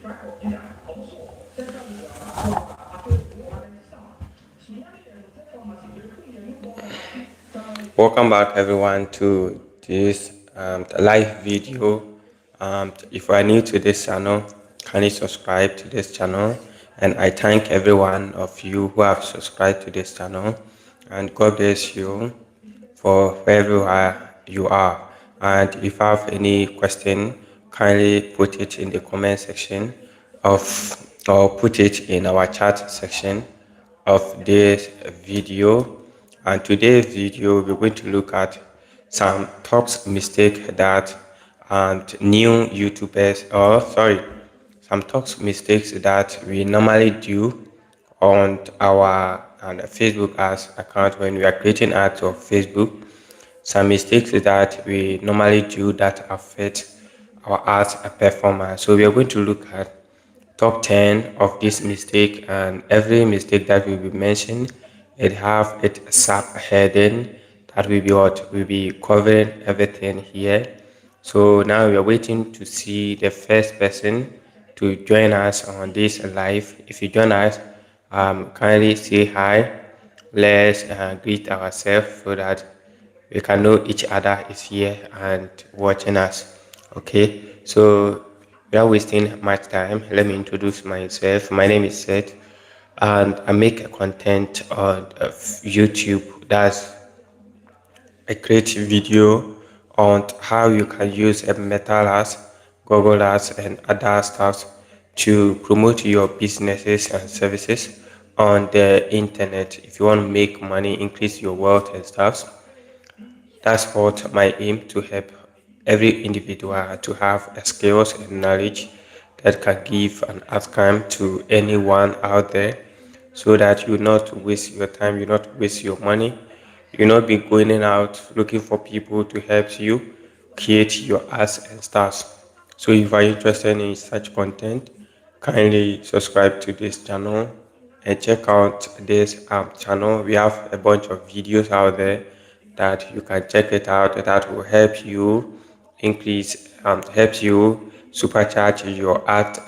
Welcome back, everyone, to this live video. If you are new to this channel, kindly subscribe to this channel. And I thank every one of you who have subscribed to this channel. And God bless you for wherever you are. And if you have any question, kindly put it in the comment section or put it in our chat section of this video. And today's video, we're going to look at some top mistake that new YouTubers, some top mistakes that we normally do on our Facebook ads account when we are creating ads of Facebook. Some mistakes that we normally do that affect our ads performance. So we are going to look at top 10 of this mistake, and every mistake that will be mentioned, it have it subheading that will be what will be covering everything here. So now we are waiting to see the first person to join us on this live. If you join us, kindly say hi. Let's greet ourselves so that we can know each other is here and watching us. Okay, so without wasting much time, let me introduce myself. My name is Seth, and I make a content on YouTube. That's I create video on how you can use a Metal Ads, Google Ads, and other stuff to promote your businesses and services on the internet. If you want to make money, increase your wealth and stuff, that's what my aim, to help every individual to have a skills and knowledge that can give an outcome to anyone out there, so that you not waste your time, you not waste your money, you not be going out looking for people to help you create your ads and stars. So if you are interested in such content, kindly subscribe to this channel and check out this channel. We have a bunch of videos out there that you can check it out, that will help you increase, help you supercharge your ad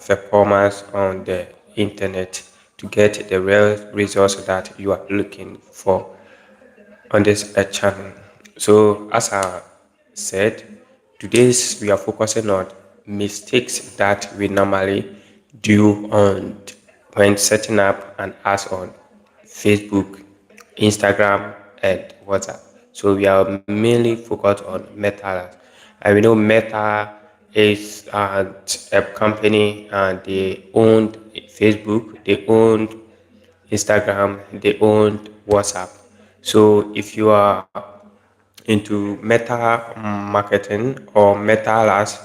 performance on the internet to get the real results that you are looking for on this channel. So as I said, today's we are focusing on mistakes that we normally do on when setting up an ads on Facebook, Instagram, and WhatsApp. So we are mainly focused on Meta ads. And we know Meta is a company, and they own Facebook, they own Instagram, they own WhatsApp. So if you are into meta marketing or meta ads,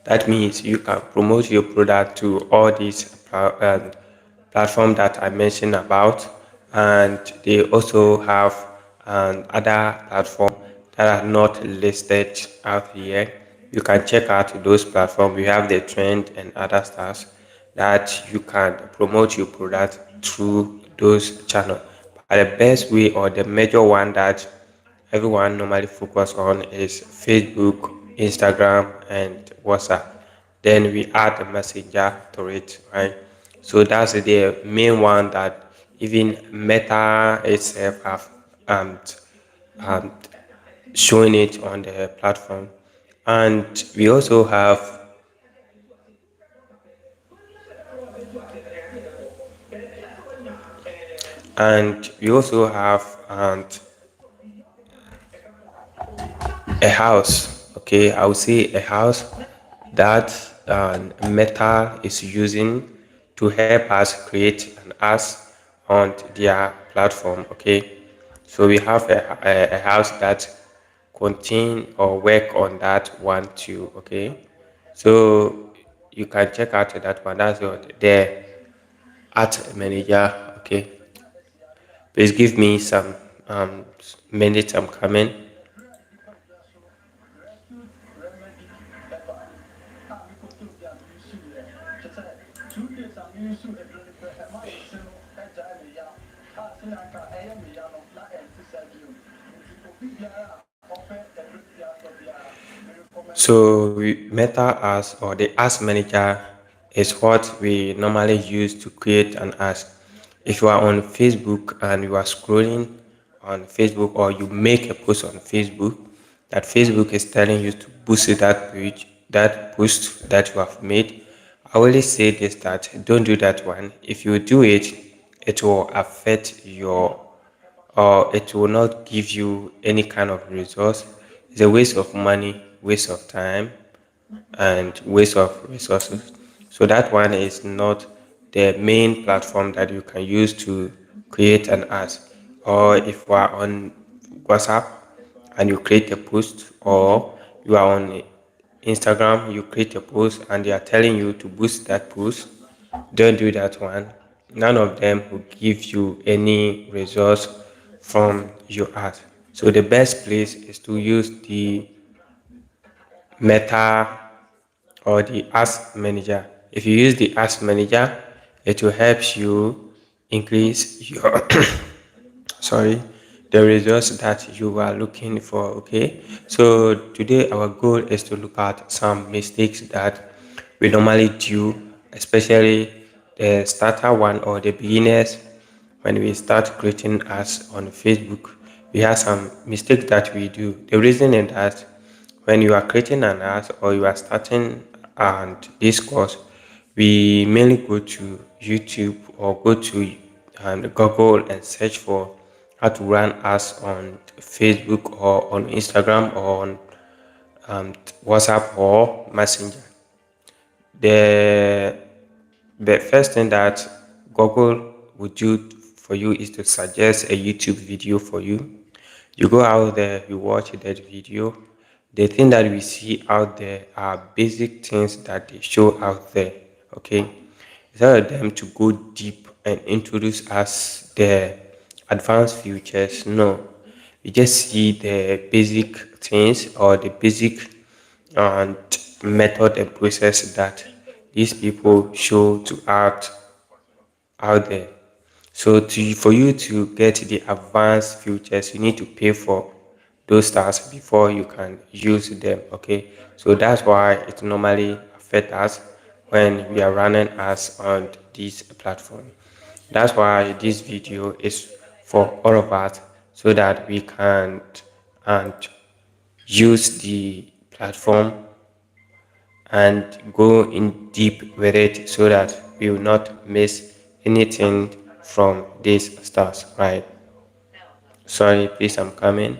that means you can promote your product to all these platforms that I mentioned about, and they also have other platforms that are not listed out here. You can check out those platforms. We have the trend and other stuff that you can promote your product through those channels. But the best way, or the major one that everyone normally focus on, is Facebook, Instagram, and WhatsApp. Then we add the messenger to it, right? So that's the main one that even Meta itself have um, um, showing it on the platform. And we also have a house. Okay, I would say a house that Meta is using to help us create an ads on their platform. Okay, so we have a house that contain or work on that one too. Okay, so you can check out that one. That's what the art manager. Okay, please give me some minutes. I'm coming. So Meta Ads, or the Ads Manager, is what we normally use to create an ad. If you are on Facebook and you are scrolling on Facebook, or you make a post on Facebook that Facebook is telling you to boost that page, that post that you have made, I always say this, that don't do that one. If you do it, it will affect your, or it will not give you any kind of results. It's a waste of money, waste of time, and waste of resources. So that one is not the main platform that you can use to create an ad. Or if you are on WhatsApp and you create a post, or you are on Instagram, you create a post and they are telling you to boost that post, don't do that one. None of them will give you any results from your ad. So the best place is to use the Meta or the Ask Manager. If you use the Ask Manager, it will help you increase your sorry, the results that you are looking for. Okay, so today our goal is to look at some mistakes that we normally do, especially the starter one or the beginners. When we start creating ads on Facebook, we have some mistakes that we do. The reason is that when you are creating an ad or you are starting and this course, we mainly go to YouTube or go to Google and search for how to run ads on Facebook or on Instagram or on WhatsApp or Messenger. The the first thing that Google would do for you is to suggest a YouTube video for you. You go out there, you watch that video. The thing that we see out there are basic things that they show out there. Okay, instead of them to go deep and introduce us the advanced features, no, we just see the basic things or the basic and method and process that these people show to act out there. So for you to get the advanced features, you need to pay for those stars before you can use them. Okay, so that's why it normally affects us when we are running ads on this platform. That's why this video is for all of us, so that we can and use the platform and go in deep with it, so that we will not miss anything from these stars, right? Sorry, please, I'm coming.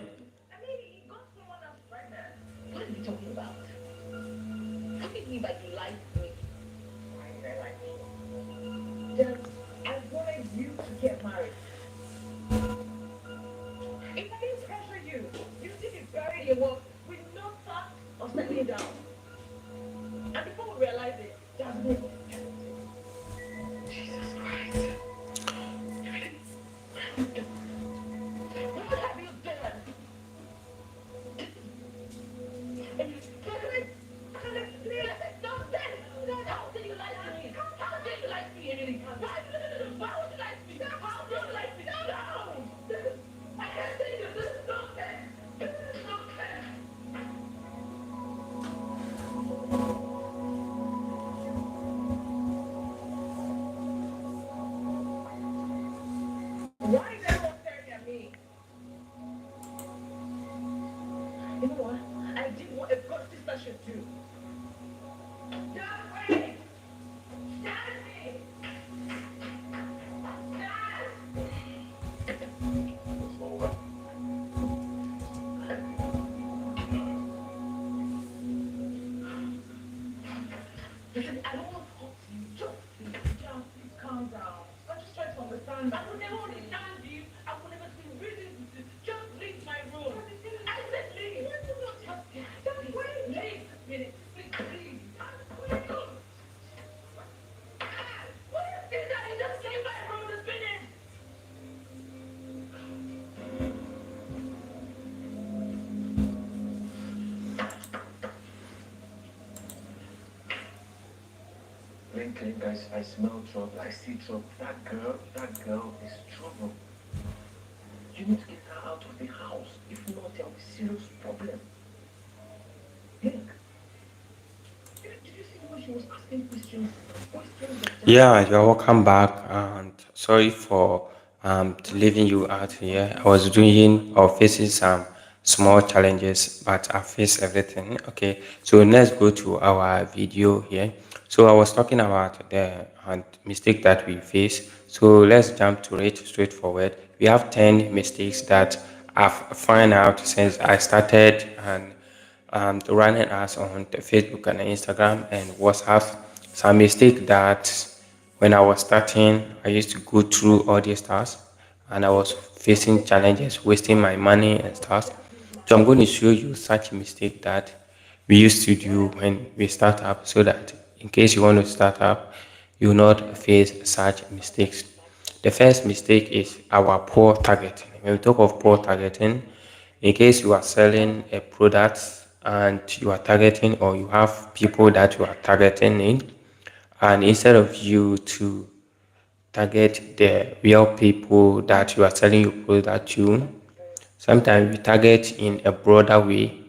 Yeah, you're welcome back, and sorry for leaving you out here. I was doing or facing some small challenges, but I faced everything. Okay, so let's go to our video here. So I was talking about the mistake that we face. So let's jump to it straightforward. We have 10 mistakes that I've found out since I started and running ads on the Facebook and Instagram and WhatsApp. Some mistake that when I was starting, I used to go through all these tasks and I was facing challenges, wasting my money and stuff. So I'm going to show you such mistake that we used to do when we start up so that in case you want to start up, you will not face such mistakes. The first mistake is our poor targeting. When we talk of poor targeting, in case you are selling a product and you are targeting or you have people that you are targeting in, and instead of you to target the real people that you are selling your product to, sometimes we target in a broader way,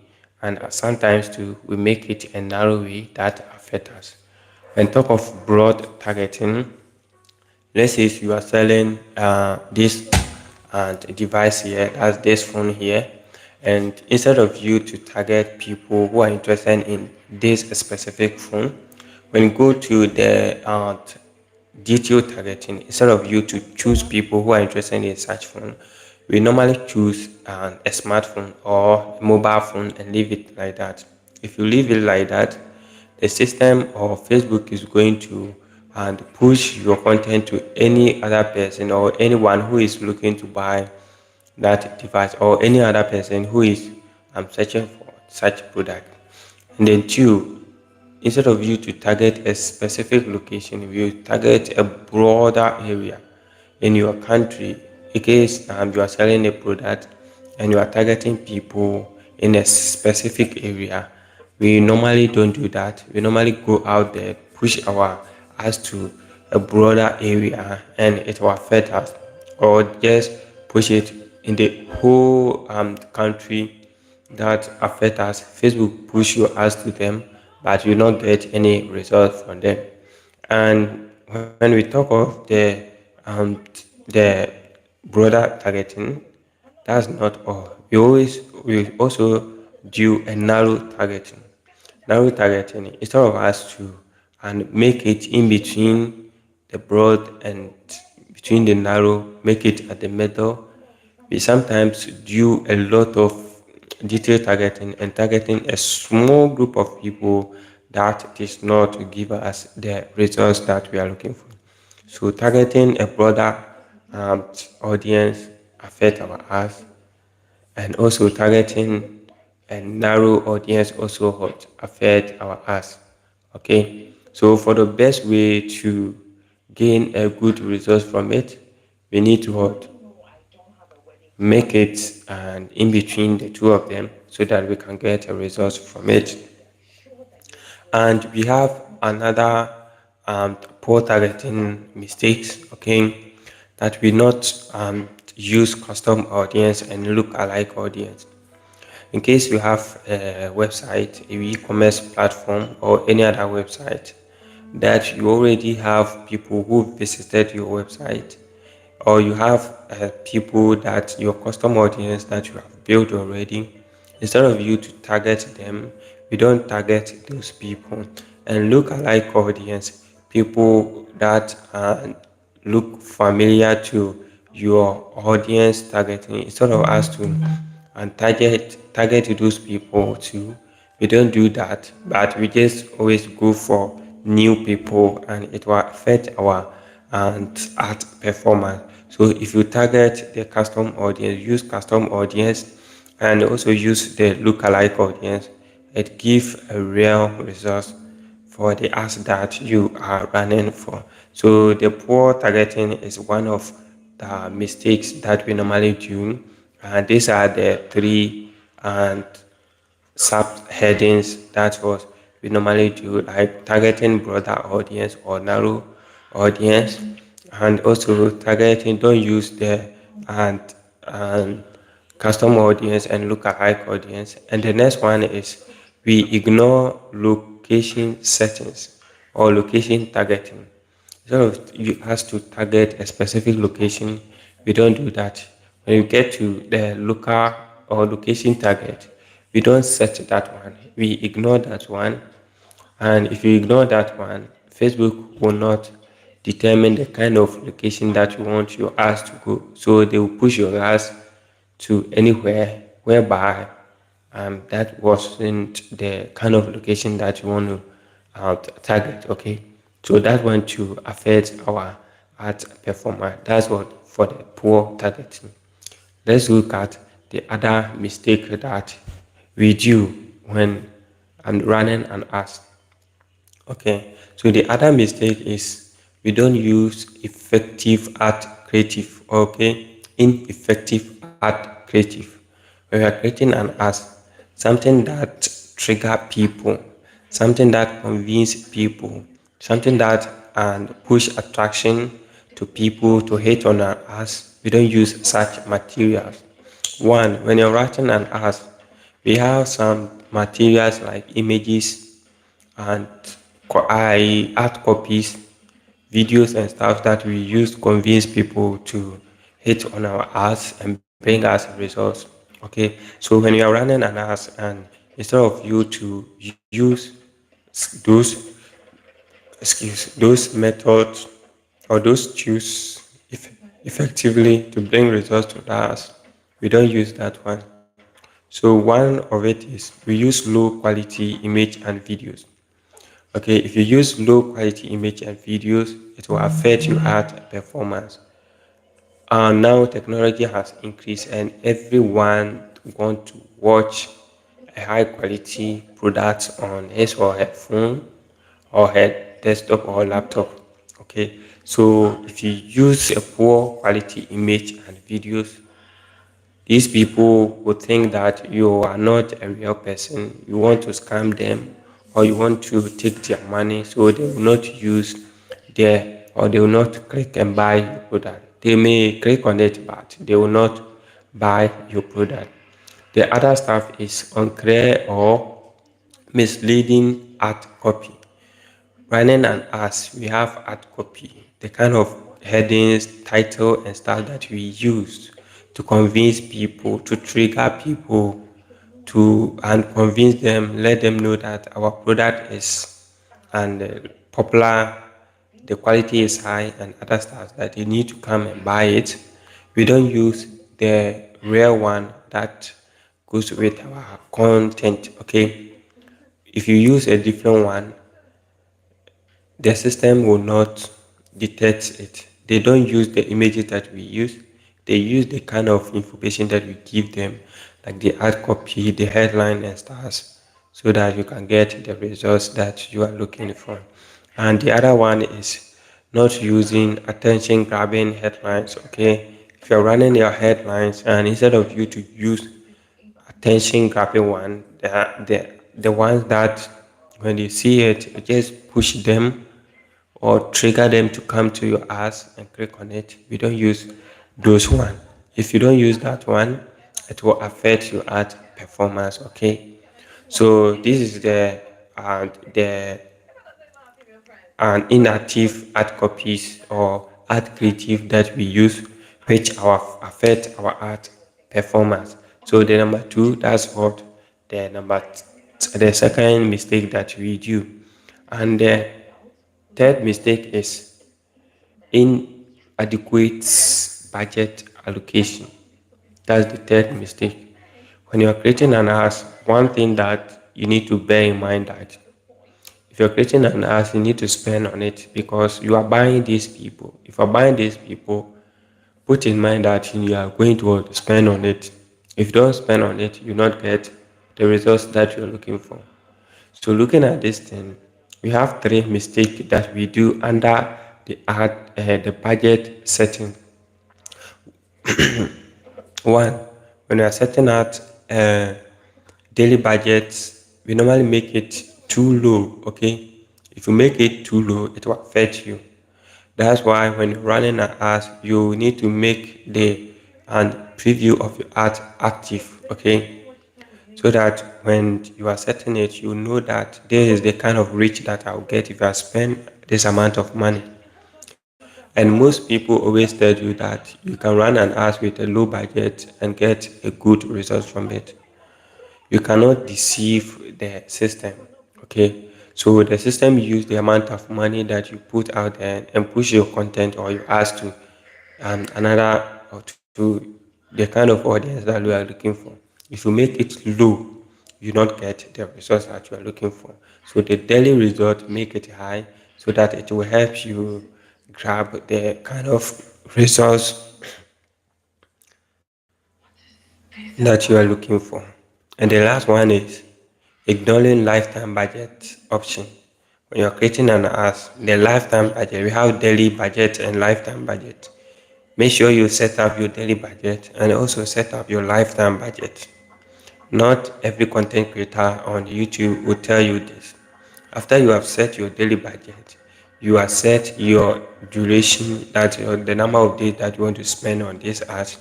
and sometimes too we make it a narrow way that affect us. When talk of broad targeting, let's say if you are selling this device here, that's this phone here, and instead of you to target people who are interested in this specific phone, when you go to the detail targeting, instead of you to choose people who are interested in such phone, we normally choose a smartphone or a mobile phone and leave it like that. If you leave it like that, the system or Facebook is going to and push your content to any other person or anyone who is looking to buy that device or any other person who is searching for such product. And then two, instead of you to target a specific location, you target a broader area in your country. In case you are selling a product and you are targeting people in a specific area, we normally don't do that. We normally go out there, push our ads to a broader area, and it will affect us, or just push it in the whole country that affect us. Facebook push your ads to them, but you not get any results from them. And when we talk of um, the broader targeting, that's not all. We also do a narrow targeting. Narrow targeting instead of us to and make it in between the broad and between the narrow, make it at the middle. We sometimes do a lot of detail targeting and targeting a small group of people that is not to give us the results that we are looking for. So targeting a broader um, audience affect our ads, and also targeting a narrow audience also affect our ads. Okay, so for the best way to gain a good result from it, we need to what? Make it and in between the two of them so that we can get a result from it. And we have another poor targeting mistakes, okay, that we not use custom audience and look alike audience. In case you have a website, a e-commerce platform, or any other website that you already have people who visited your website, or you have people that your custom audience that you have built already, instead of you to target them, we don't target those people and look alike audience, people that look familiar to your audience targeting, instead of us to and target those people too. We don't do that, but we just always go for new people, and it will affect our art performance. So if you target the custom audience, use custom audience, and also use the lookalike audience, it gives a real result for the ads that you are running for. So the poor targeting is one of the mistakes that we normally do. And these are the three and subheadings that was we normally do, like targeting broader audience or narrow audience, and also targeting don't use the and custom audience and lookalike audience. And the next one is we ignore location settings. or location targeting. Instead of you ask to target a specific location, we don't do that. When you get to the local or location target, we don't set that one. We ignore that one. And if you ignore that one, Facebook will not determine the kind of location that you want your ads to go. So they will push your ads to anywhere whereby that wasn't the kind of location that you want to target. Okay, so that one to affect our ad performance. That's what for the poor targeting. Let's look at the other mistake that we do when I'm running an ad. Okay, so the other mistake is we don't use effective ad creative. Okay, ineffective ad creative. When we are creating an ad, something that trigger people, something that convince people, something that and push attraction to people to hate on our ads. We don't use such materials. One, when you're writing an ad, we have some materials like images and I art copies, videos and stuff that we use to convince people to hit on our ads and bring us results. Okay, so when you are running an ads and instead of you to use those those methods or those tools effectively to bring results to us, we don't use that one. So one of it is we use low quality image and videos. Okay, if you use low quality image and videos, it will affect your ad performance. And now technology has increased and everyone want to watch a high quality product on his or her phone or her desktop or laptop. Okay, so if you use a poor quality image and videos, these people would think that you are not a real person. You want to scam them or you want to take their money, so they will not use their or they will not click and buy your product. They may click on it, but they will not buy your product. The other stuff is unclear or misleading ad copy. Running an ads, we have ad copy, the kind of headings, title, and stuff that we use to convince people, to trigger people, to and convince them, let them know that our product is and popular, the quality is high, and other stuff that they need to come and buy it. We don't use the real one that goes with our content. Okay, if you use a different one, the system will not detect it. They don't use the images that we use. They use the kind of information that we give them, like the ad copy, the headline and stars, so that you can get the results that you are looking for. And the other one is not using attention grabbing headlines. Okay, if you're running your headlines and instead of you to use attention grabbing one, the ones that when you see it, you just push them or trigger them to come to your ads and click on it. We don't use those one. If you don't use that one, it will affect your ad performance. Okay, so this is the inactive ad copies or ad creative that we use, which affect our ad performance. So the number two, that's what the second mistake that we do, and the third mistake is inadequate budget allocation. That's the third mistake. When you're creating an ads, one thing that you need to bear in mind that if you're creating an ads, you need to spend on it because you are buying these people. If you're buying these people, put in mind that you are going to spend on it. If you don't spend on it, you not get the results that you're looking for. So looking at this thing, we have three mistakes that we do under the budget setting. One, when we are setting out daily budgets, we normally make it too low. Okay, if you make it too low, it will affect you. That's why when you're running an ad, you need to make the and preview of your ad active. Okay, so that when you are setting it, you know that this is the kind of reach that I'll get if I spend this amount of money. And most people always tell you that you can run an ads with a low budget and get a good result from it. You cannot deceive the system. Okay, so the system use the amount of money that you put out there and push your content or your ads to another or to the kind of audience that you are looking for. If you make it low, you not get the results that you are looking for. So the daily result, make it high so that it will help you grab the kind of results that you are looking for. And the last one is ignoring lifetime budget option. When you're creating an ads, the lifetime budget, we have daily budget and lifetime budget. Make sure you set up your daily budget and also set up your lifetime budget. Not every content creator on YouTube will tell you this. After you have set your daily budget, you have set your duration, the number of days that you want to spend on this ads.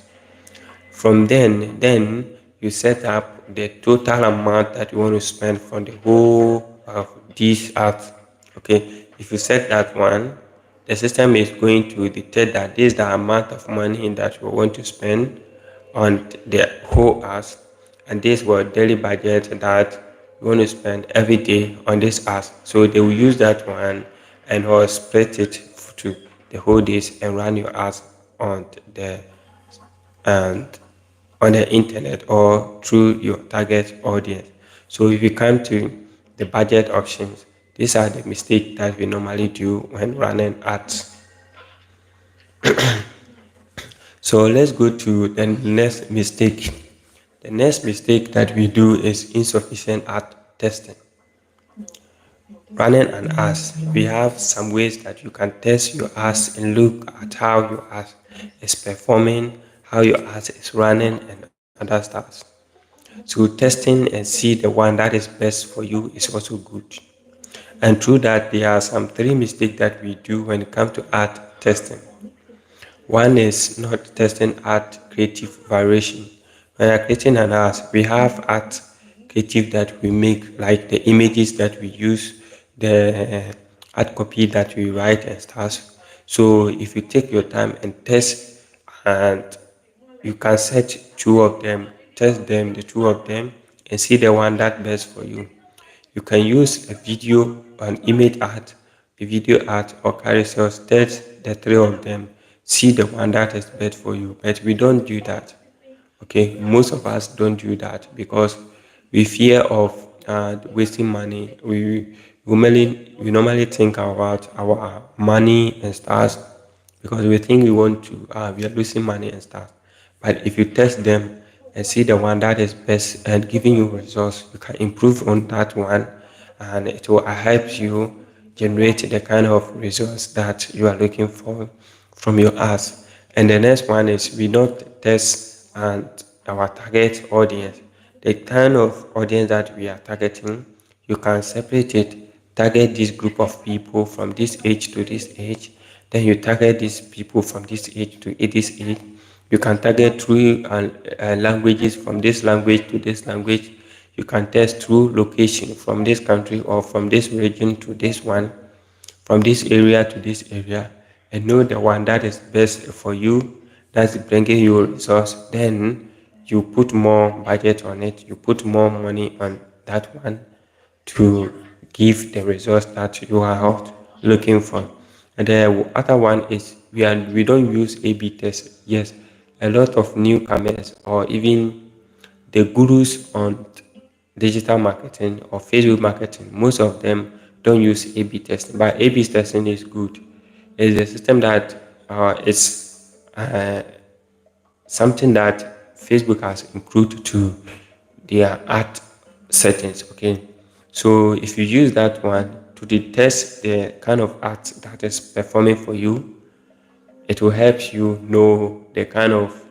From then you set up the total amount that you want to spend for the whole of this ads. Okay, if you set that one, the system is going to detect that this is the amount of money that you want to spend on the whole ads, and this was daily budget that you want to spend every day on this ads. So they will use that one and will split it to the whole days and run your ads on the and on the internet or through your target audience. So if you come to the budget options, these are the mistakes that we normally do when running ads. So let's go to the next mistake. The next mistake that we do is insufficient ad testing. Running an ads, we have some ways that you can test your ads and look at how your ads is performing, how your ads is running, and other stuff. So testing and see the one that is best for you is also good. And through that, there are some three mistakes that we do when it comes to ad testing. One is not testing ad creative variation. When we are creating an ad, we have ad creative that we make, like the images that we use, the ad copy that we write and stuff. So if you take your time and test, and you can set two of them, test them, the two of them, and see the one that best for you. You can use a video, an image art, a video art, or carousels, test the three of them, see the one that is best for you. But we don't do that. Okay, most of us don't do that because we fear of wasting money. We normally think about our money and stuff because we think we are losing money and stuff. But if you test them and see the one that is best and giving you results, you can improve on that one, and it will help you generate the kind of results that you are looking for from your ads. And the next one is we don't test and our target audience. The kind of audience that we are targeting, you can separate it, target this group of people from this age to this age, then you target these people from this age to this age. You can target through languages, from this language to this language. You can test through location, from this country or from this region to this one, from this area to this area, and know the one that is best for you, that's bringing you results. Then you put more budget on it, you put more money on that one to give the results that you are out looking for. And the other one is we don't use A/B tests. Yes, a lot of newcomers or even the gurus on digital marketing or Facebook marketing, most of them don't use A/B testing. But A/B testing is good. It's a system that is something that Facebook has included to their ad settings. Okay, so if you use that one to test the kind of ad that is performing for you, it will help you know the kind of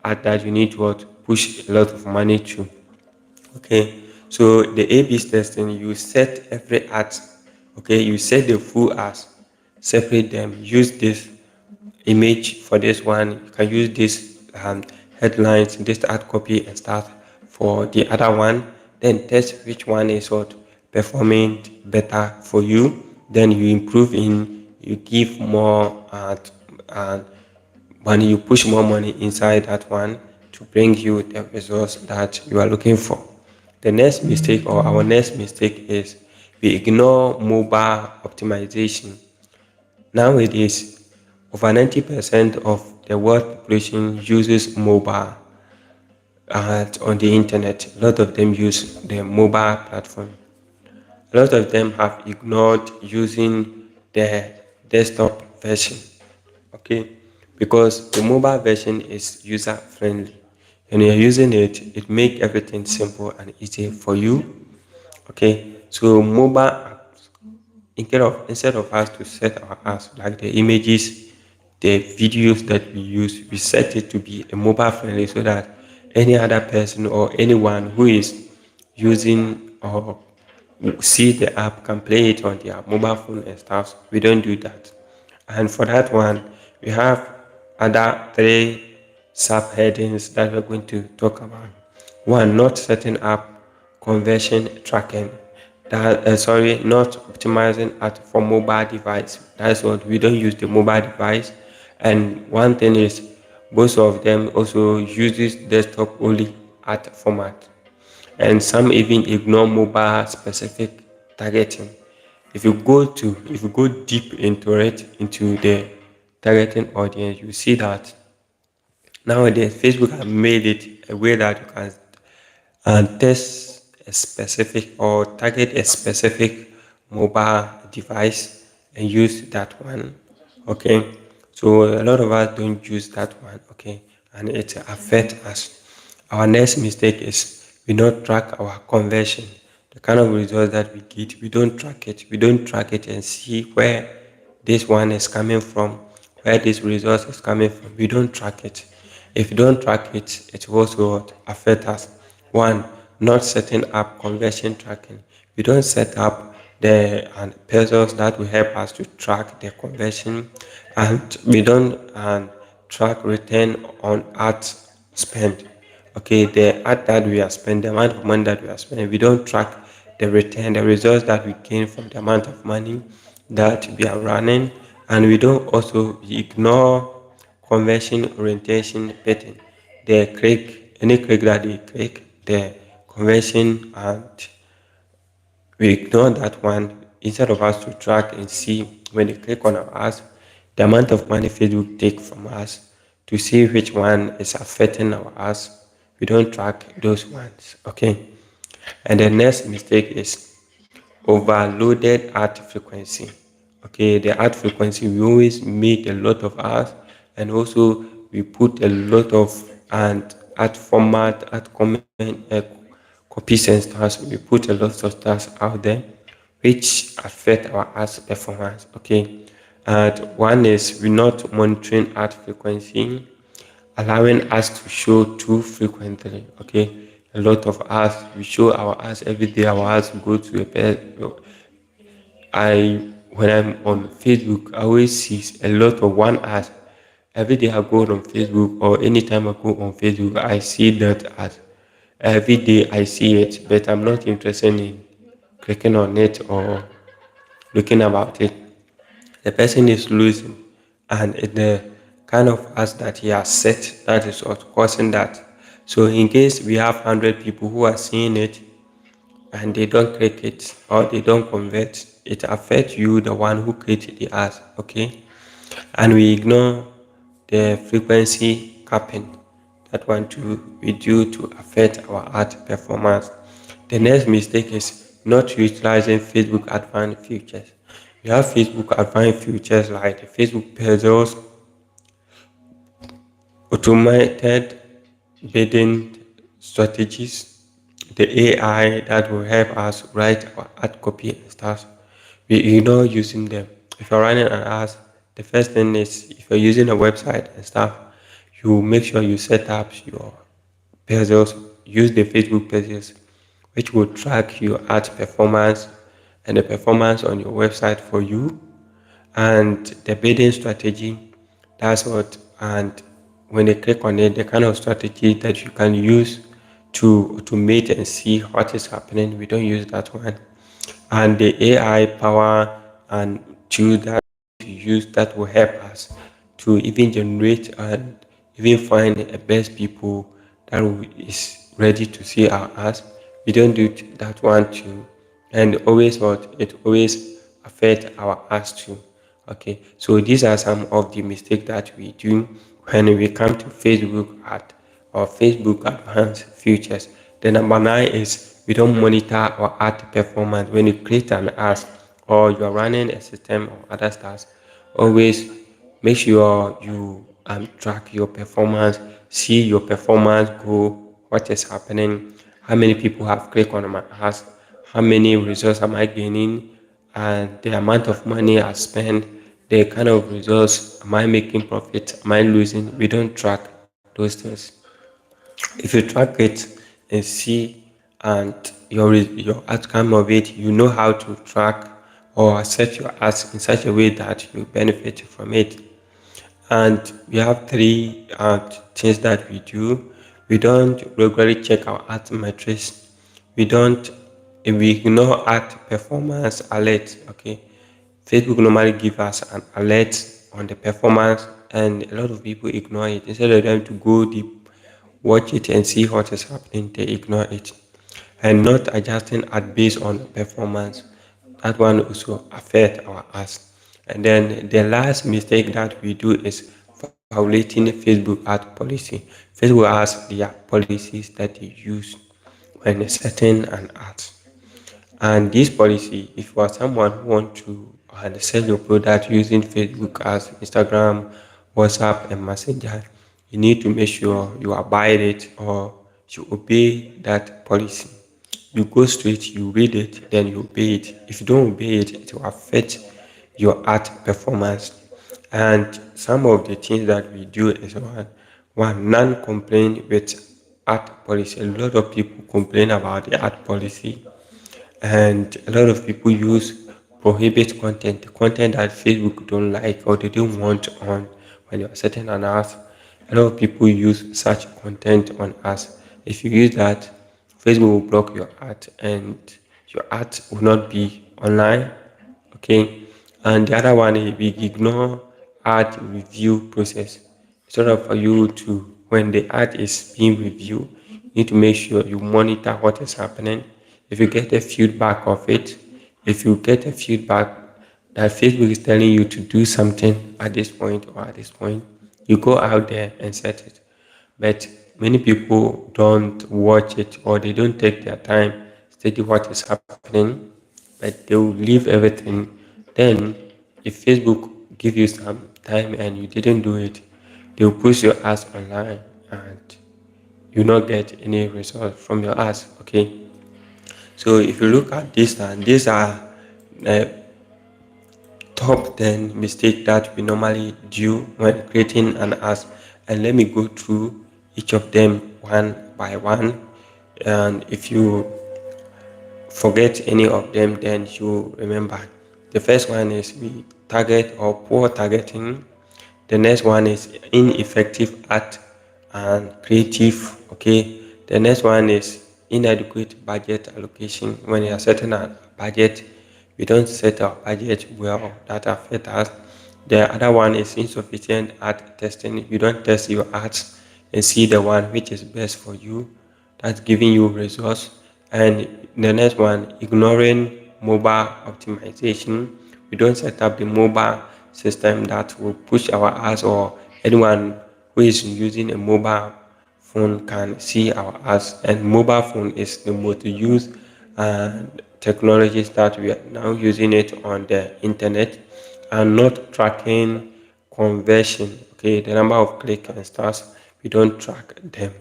ad that you need to push a lot of money to. Okay, so the A/B testing, you set every ad. Okay, you set the full ads, separate them. Use this image for this one. You can use this headlines, this ad copy and stuff for the other one, then test which one is what performing better for you. Then you improve in, you give more money, you push more money inside that one to bring you the results that you are looking for. The next mistake, or our next mistake, is we ignore mobile optimization. Nowadays, over 90% of the world population uses mobile on the internet. A lot of them use the mobile platform. A lot of them have ignored using the desktop version. Okay, because the mobile version is user friendly. When you're using it, it makes everything simple and easy for you. Okay, so mobile apps, instead of us to set our apps like the images, the videos that we use, we set it to be a mobile friendly so that any other person or anyone who is using or see the app can play it on their mobile phone and stuff. We don't do that. And for that one, we have other three subheadings that we're going to talk about. One, not setting up conversion tracking. Not optimizing at for mobile device. That's what we don't use the mobile device. And one thing is, most of them also uses desktop only at format, and some even ignore mobile specific targeting. If you go deep into it, into the targeting audience, you see that nowadays Facebook has made it a way that you can test a specific or target a specific mobile device and use that one. Okay, so a lot of us don't use that one. Okay, and it affects us. Our next mistake is we not track our conversion. The kind of results that we get, we don't track it. We don't track it and see where this one is coming from, where this result is coming from. We don't track it. If you don't track it, it will also affect us. One, not setting up conversion tracking. We don't set up the pesos that will help us to track the conversion, and we don't track return on ad spend. Okay, the ad that we are spending, the amount of money that we are spending, we don't track the return, the results that we gain from the amount of money that we are running, and we don't also ignore conversion orientation pattern. The click, any click that they click, the conversion, and we ignore that one instead of us to track and see when they click on our ads, the amount of money Facebook take from us to see which one is affecting our ads. We don't track those ones. Okay. And the next mistake is overloaded ad frequency. Okay, the ad frequency, we always make a lot of ads, and also we put a lot of and ad format, ad comment, copies and stars. We put a lot of stars out there, which affect our ads performance. Okay, and one is we're not monitoring ad frequency, allowing us to show too frequently. Okay, a lot of us, we show our ads every day. Our ads go to a I when I'm on Facebook, I always see a lot of one ad. Every day I go on Facebook, or anytime I go on Facebook, I see that ad. Every day I see it, but I'm not interested in clicking on it or looking about it. The person is losing, and the kind of ads that he has set, that is what causing that. So in case we have 100 people who are seeing it and they don't click it or they don't convert, it affects you, the one who created the ads. Okay, and we ignore the frequency capping. That one too we do to affect our ad performance. The next mistake is not utilizing Facebook advanced features. We have Facebook advanced features like the Facebook Pixels, automated bidding strategies, the AI that will help us write our ad copy and stuff. We ignore using them. If you're running an ad, the first thing is if you're using a website and stuff, you make sure you set up your pages, use the Facebook pages, which will track your ad performance and the performance on your website for you, and the bidding strategy. That's what, and when they click on it, the kind of strategy that you can use to automate and see what is happening. We don't use that one. And the AI power and tool that we use that will help us to even generate and even find the best people that is ready to see our ads. We don't do that one too. And always what it always affect our ads too. Okay, so these are some of the mistakes that we do when we come to Facebook ad or Facebook advanced features. The number nine is we don't monitor our ad performance. When you create an ad or you are running a system or other stuff, always make sure you track your performance, see your performance go, what is happening, how many people have clicked on my ads, how many results am I gaining, and the amount of money I spend, the kind of results, am I making profit, am I losing? We don't track those things. If you track it and see and your outcome of it, you know how to track or set your ads in such a way that you benefit from it. And we have three things that we do. We don't regularly check our ad metrics. We don't, we ignore ad performance alert. Okay, Facebook normally give us an alert on the performance, and a lot of people ignore it. Instead of them to go deep, watch it and see what is happening, they ignore it. And not adjusting ad based on performance. That one also affect our ads. And then the last mistake that we do is violating Facebook ad policy. Facebook has their policies that they use when setting an ad. And this policy, if you are someone who want to sell your product using Facebook as Instagram, WhatsApp, and Messenger, you need to make sure you abide it or you obey that policy. You go straight, you read it, then you obey it. If you don't obey it, it will affect your art performance. And some of the things that we do is one non-complain with art policy. A lot of people complain about the art policy, and a lot of people use prohibit content that Facebook don't like or they don't want on when you're setting an app. A lot of people use such content on us. If you use that, Facebook will block your ad and your ad will not be online. Okay, and the other one is we ignore ad review process. Instead of for you to, when the ad is being reviewed, you need to make sure you monitor what is happening. If you get a feedback of it, if you get a feedback that Facebook is telling you to do something at this point or at this point, you go out there and set it. But many people don't watch it or they don't take their time study what is happening, but they will leave everything. Then if Facebook give you some time and you didn't do it, they will push your ads online and you not get any result from your ads. Okay. So if you look at this, and these are uh, top 10 mistakes that we normally do when creating an ad, and let me go through each of them one by one. And if you forget any of them, then you remember. The first one is we target or poor targeting. The next one is ineffective art and creative. Okay. The next one is inadequate budget allocation. When you are setting a budget, we don't set our budget well, that affects us. The other one is insufficient art testing. You don't test your arts and see the one which is best for you, that's giving you results. And the next one, ignoring mobile optimization. We don't set up the mobile system that will push our ads, or anyone who is using a mobile phone can see our ads. And mobile phone is the most used technologies that we are now using it on the internet, and not tracking conversion. Okay, the number of click and stars, we don't track them.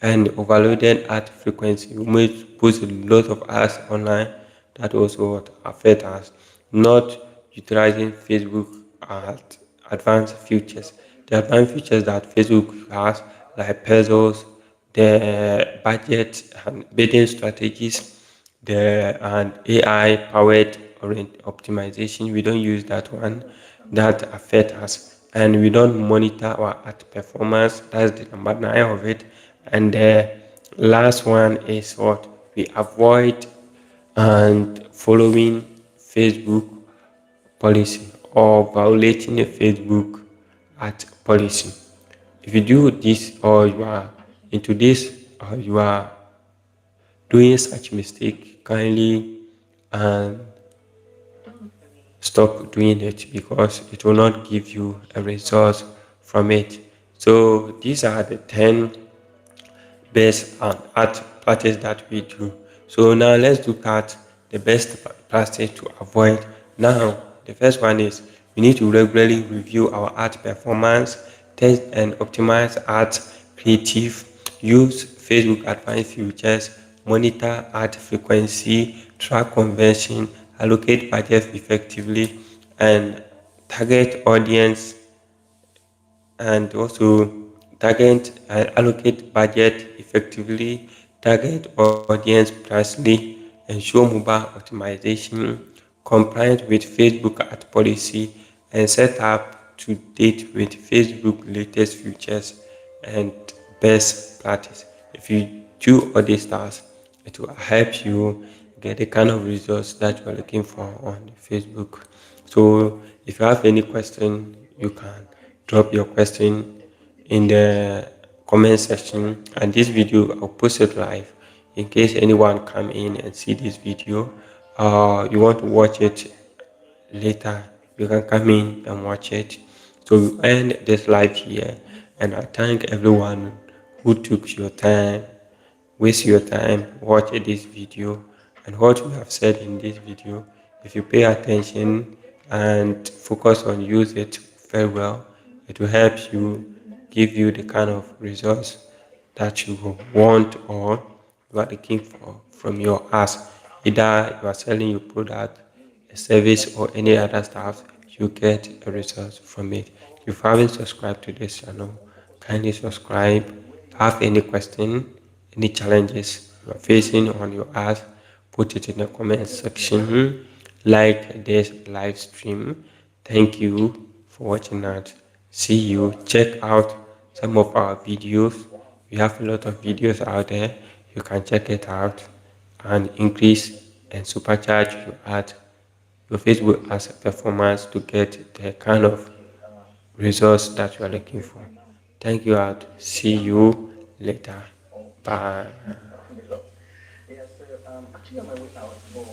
And overloaded ad frequency, we may post a lot of ads online that also what affect us. Not utilizing Facebook at advanced features. The advanced features that Facebook has, like puzzles, the budget and bidding strategies, the and AI powered optimization. We don't use that one. That affect us, and we don't monitor our ad performance. That's the number nine of it. And last one is what we avoid and following Facebook policy or violating a Facebook at policy. If you do this or you are into this or you are doing such mistake, kindly and stop doing it because it will not give you a result from it. So these are the 10 best art practice that we do. So now let's look at the best practice to avoid. Now, the first one is we need to regularly review our art performance, test and optimize art creative, use Facebook advanced features, monitor art frequency, track conversion, allocate budget effectively, and target audience and also target and allocate budget effectively, target audience precisely, ensure mobile optimization, compliant with Facebook ad policy, and set up to date with Facebook latest features and best practice. If you do all these tasks, it will help you get the kind of results that you are looking for on Facebook. So if you have any question, you can drop your question in the comment section, and this video I'll post it live in case anyone come in and see this video. You want to watch it later, you can come in and watch it. So we end this live here, and I thank everyone who took your time, waste your time, watch this video, and what we have said in this video. If you pay attention and focus on use it very well, it will help you, give you the kind of results that you want or you are looking for from your ask. Either you are selling your product, a service, or any other stuff, you get a result from it. If you haven't subscribed to this channel, kindly subscribe. Have any question, any challenges you are facing on your ask, put it in the comment section. Like this live stream. Thank you for watching that. See you. Check out some of our videos. We have a lot of videos out there. You can check it out and increase and supercharge your Facebook as a performance to get the kind of results that you are looking for. Thank you out. See you later. Bye. Yeah, so actually on my way out for